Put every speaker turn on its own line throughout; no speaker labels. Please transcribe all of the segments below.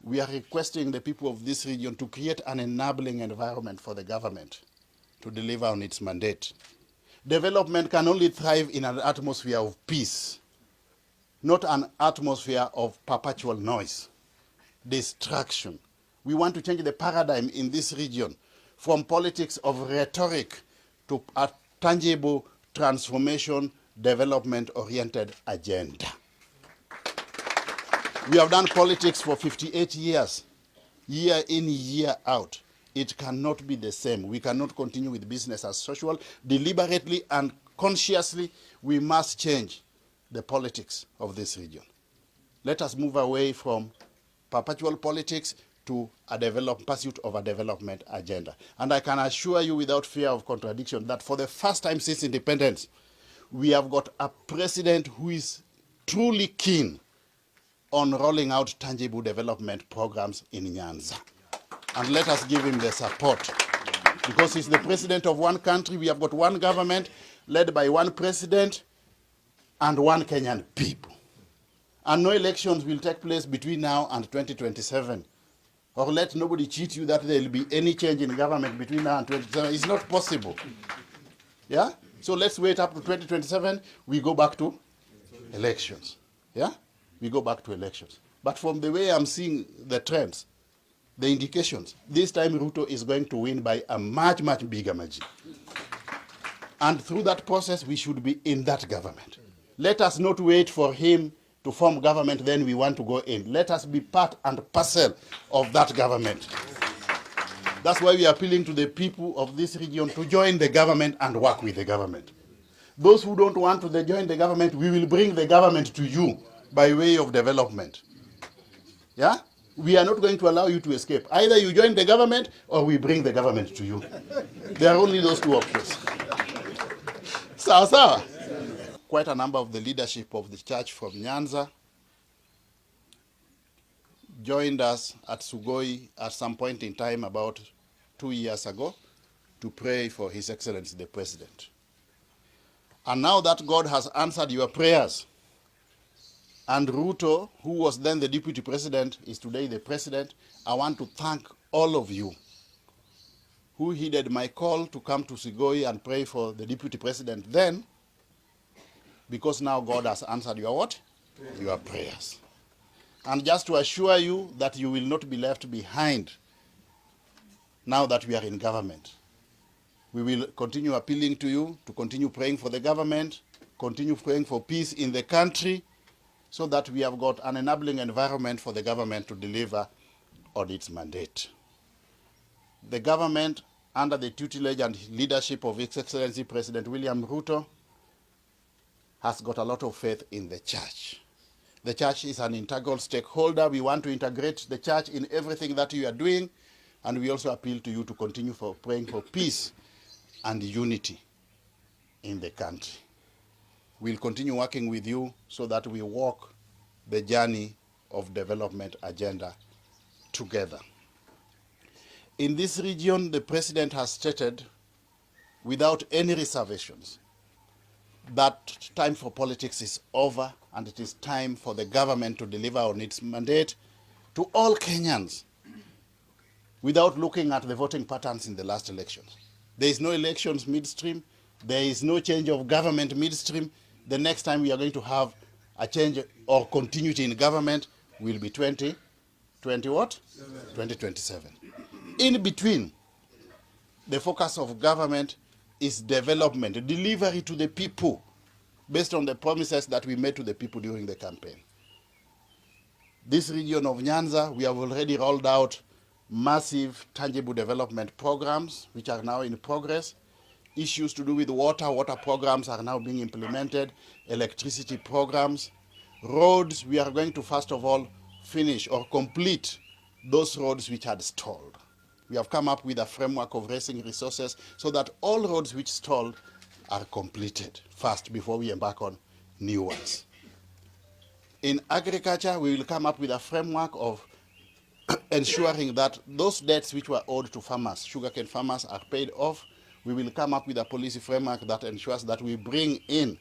we are requesting the people of this region to create an enabling environment for the government to deliver on its mandate. Development can only thrive in an atmosphere of peace, not an atmosphere of perpetual noise, distraction. We want to change the paradigm in this region from politics of rhetoric to a tangible transformation, development-oriented agenda. We have done politics for 58 years, year in, year out. It cannot be the same. We cannot continue with business as usual. Deliberately and consciously, we must change the politics of this region. Let us move away from perpetual politics to a pursuit of a development agenda. And I can assure you without fear of contradiction that for the first time since independence, we have got a president who is truly keen on rolling out tangible development programs in Nyanza. And let us give him the support. Because he's the president of one country, we have got one government led by one president and one Kenyan people. And no elections will take place between now and 2027. Or let nobody cheat you that there will be any change in government between now and 2027. It's not possible. Yeah? So let's wait up to 2027, we go back to elections. Yeah? We go back to elections. But from the way I'm seeing the trends, the indications, this time Ruto is going to win by a much, much bigger margin. And through that process, we should be in that government. Let us not wait for him to form government, then we want to go in. Let us be part and parcel of that government. That's why we are appealing to the people of this region to join the government and work with the government. Those who don't want to join the government, we will bring the government to you by way of development. Yeah? We are not going to allow you to escape. Either you join the government or we bring the government to you. There are only those two options. Sawa sawa. Quite a number of the leadership of the church from Nyanza joined us at Sugoi at some point in time about 2 years ago to pray for His Excellency the President. And now that God has answered your prayers, and Ruto, who was then the deputy president, is today the president, I want to thank all of you who heeded my call to come to Sugoi and pray for the deputy president then, because now God has answered your what? Your prayers. And just to assure you that you will not be left behind now that we are in government. We will continue appealing to you to continue praying for the government, continue praying for peace in the country, so that we have got an enabling environment for the government to deliver on its mandate. The government, under the tutelage and leadership of His Excellency President William Ruto, has got a lot of faith in the church. The church is an integral stakeholder. We want to integrate the church in everything that you are doing, and we also appeal to you to continue praying for peace and unity in the country. We'll continue working with you so that we walk the journey of development agenda together. In this region, the President has stated, without any reservations, that time for politics is over and it is time for the government to deliver on its mandate to all Kenyans without looking at the voting patterns in the last elections. There is no elections midstream. There is no change of government midstream. The next time we are going to have a change or continuity in government will be 2027. In between, the focus of government is development, delivery to the people, based on the promises that we made to the people during the campaign. This region of Nyanza, we have already rolled out massive tangible development programs, which are now in progress. Issues to do with water programs are now being implemented, electricity programs. Roads, we are going to first of all finish or complete those roads which had stalled. We have come up with a framework of raising resources so that all roads which stalled are completed first before we embark on new ones. In agriculture, we will come up with a framework of ensuring that those debts which were owed to farmers, sugarcane farmers, are paid off. We will come up with a policy framework that ensures that we bring in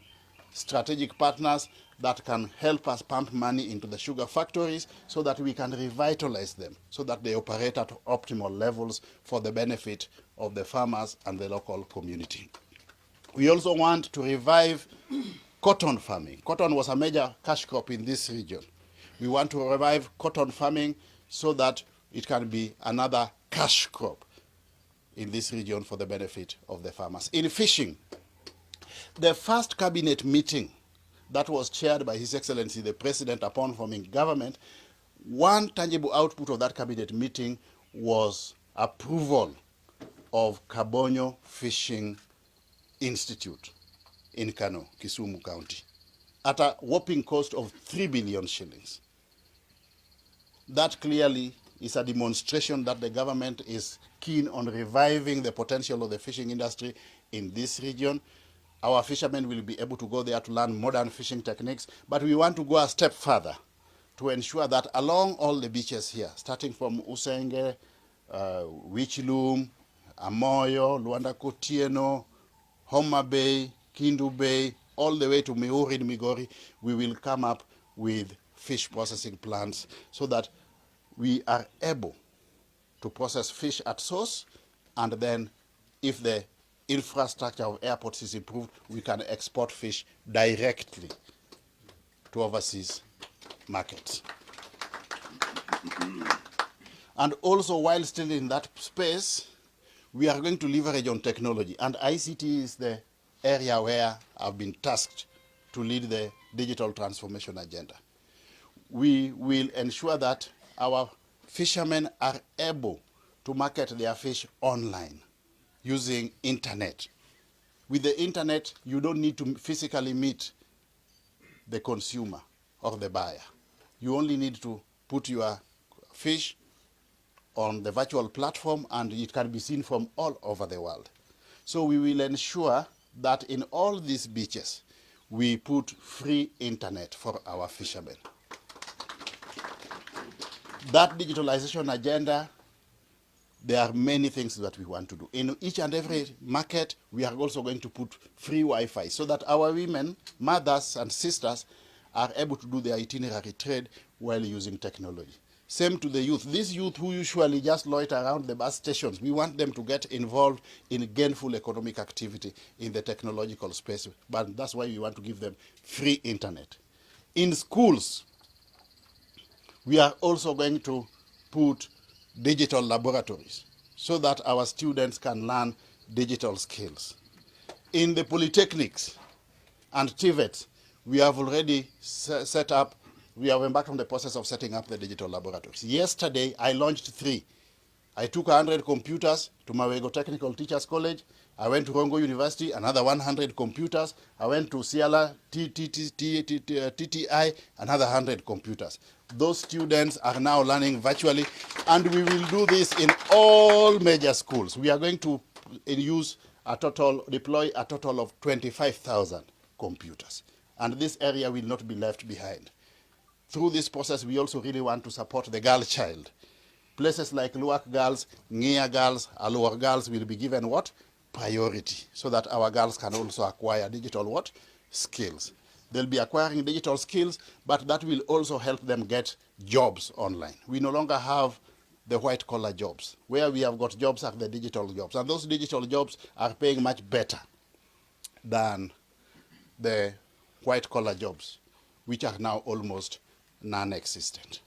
strategic partners that can help us pump money into the sugar factories so that we can revitalize them, so that they operate at optimal levels for the benefit of the farmers and the local community. We also want to revive cotton farming. Cotton was a major cash crop in this region. We want to revive cotton farming so that it can be another cash crop in this region for the benefit of the farmers. In fishing, the first cabinet meeting that was chaired by His Excellency the President upon forming government, one tangible output of that cabinet meeting was approval of Kabonyo Fishing Institute in Kano, Kisumu County, at a whopping cost of 3 billion shillings. That clearly is a demonstration that the government is keen on reviving the potential of the fishing industry in this region. Our fishermen will be able to go there to learn modern fishing techniques, but we want to go a step further to ensure that along all the beaches here, starting from Usenge, Wichilum, Amoyo, Luanda Kotieno, Homa Bay, Kindu Bay, all the way to Mihuri and Migori, we will come up with fish processing plants so that we are able to process fish at source, and then if the infrastructure of airports is improved, we can export fish directly to overseas markets. And also, while still in that space, we are going to leverage on technology. And ICT is the area where I've been tasked to lead the digital transformation agenda. We will ensure that our fishermen are able to market their fish online using internet. With the internet, you don't need to physically meet the consumer or the buyer. You only need to put your fish on the virtual platform and it can be seen from all over the world. So we will ensure that in all these beaches, we put free internet for our fishermen. That digitalization agenda, there are many things that we want to do. In each and every market, we are also going to put free Wi-Fi so that our women, mothers and sisters are able to do their itinerary trade while using technology. Same to the youth. These youth who usually just loiter around the bus stations, we want them to get involved in gainful economic activity in the technological space. But that's why we want to give them free internet. In schools, we are also going to put digital laboratories so that our students can learn digital skills. In the polytechnics and TVETs, we have already set up, we have embarked on the process of setting up the digital laboratories. Yesterday, I launched 3. I took 100 computers to Mawego Technical Teachers College. I went to Rongo University, another 100 computers. I went to Siala TTI, another 100 computers. Those students are now learning virtually, and we will do this in all major schools. We are going to deploy a total of 25,000 computers. And this area will not be left behind. Through this process, we also really want to support the girl child. Places like Luak girls, Ngea girls, Alua girls will be given what? Priority, so that our girls can also acquire digital what? Skills. They'll be acquiring digital skills, but that will also help them get jobs online. We no longer have the white-collar jobs. Where we have got jobs are the digital jobs, and those digital jobs are paying much better than the white-collar jobs, which are now almost non-existent.